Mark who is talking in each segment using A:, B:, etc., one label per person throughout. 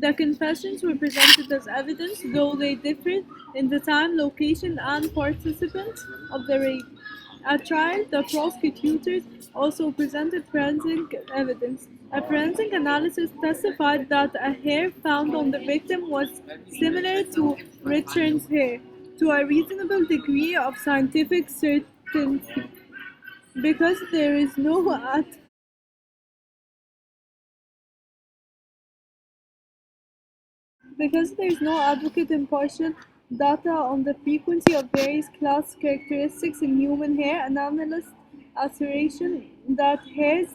A: The confessions were presented as evidence, though they differed in the time, location, and participants of the rape. At trial, the prosecutors also presented forensic evidence. A forensic analysis testified that a hair found on the victim was similar to Richard's hair, to a reasonable degree of scientific certainty. Because there is no Because there is no adequate impartial data on the frequency of various class characteristics in human hair, an analyst's assertion that hairs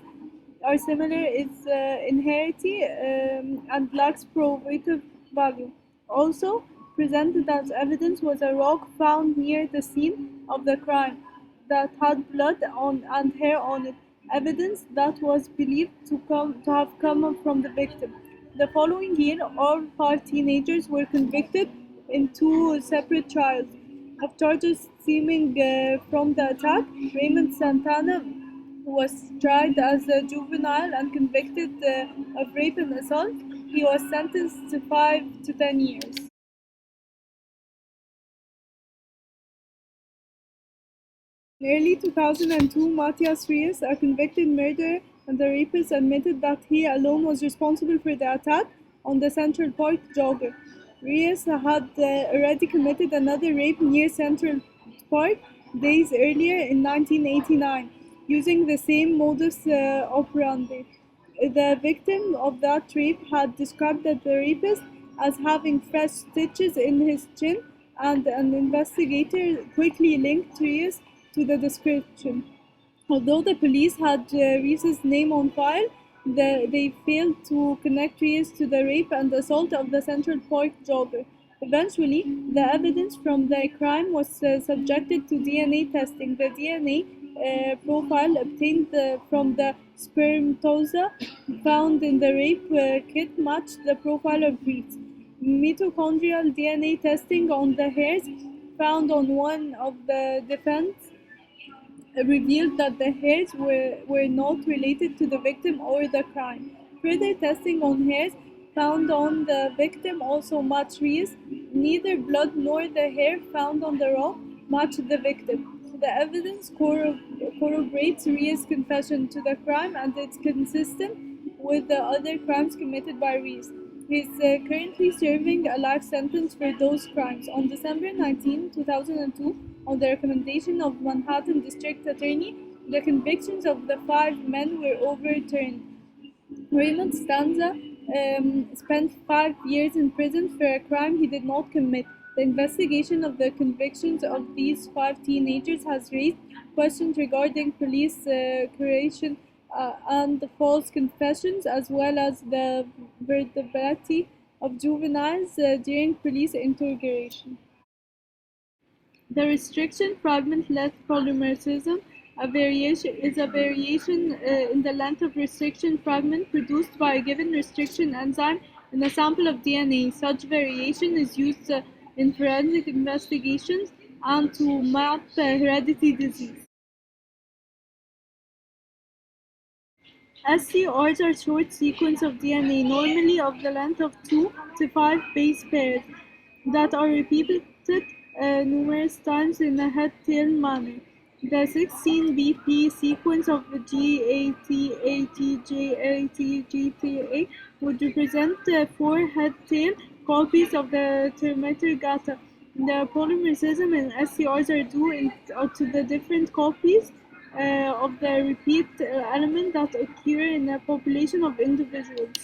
A: are similar is inherently and lacks probative value. Also presented as evidence was a rock found near the scene of the crime that had blood on and hair on it, evidence that was believed to have come from the victim. The following year, all five teenagers were convicted in two separate trials of charges stemming from the attack. Raymond Santana was tried as a juvenile and convicted of rape and assault. He was sentenced to 5 to 10 years. In early 2002, Matias Reyes, a convicted murderer and the rapist, admitted that he alone was responsible for the attack on the Central Park jogger. Reyes had already committed another rape near Central Park days earlier in 1989, using the same modus operandi. The victim of that rape had described the rapist as having fresh stitches in his chin, and an investigator quickly linked Reyes to the description. Although the police had Reese's name on file, they failed to connect Reese to the rape and assault of the Central Park jogger. Eventually, the evidence from the crime was subjected to DNA testing. The DNA profile obtained from the spermatozoa found in the rape kit matched the profile of Reese. Mitochondrial DNA testing on the hairs found on one of the defendants revealed that the hairs were not related to the victim or the crime. Further testing on hairs found on the victim also matched Reese. Neither blood nor the hair found on the rock matched the victim. The evidence corroborates Reese's confession to the crime and it's consistent with the other crimes committed by Reese. He is currently serving a life sentence for those crimes. On December 19, 2002, on the recommendation of Manhattan District Attorney, the convictions of the five men were overturned. Raymond Stanza spent 5 years in prison for a crime he did not commit. The investigation of the convictions of these five teenagers has raised questions regarding police creation and the false confessions, as well as the veracity of juveniles during police interrogation. The restriction fragment length polymorphism is a variation in the length of restriction fragment produced by a given restriction enzyme in a sample of DNA. Such variation is used in forensic investigations and to map hereditary disease. SCRs are short sequences of DNA, normally of the length of 2 to 5 base pairs, that are repeated numerous times in a head-tail manner. The 16-BP sequence of the GATATJATGTA would represent 4 head-tail copies of the terminator GATA. The polymorphism in SCRs are due to the different copies of the repeat element that occur in a population of individuals.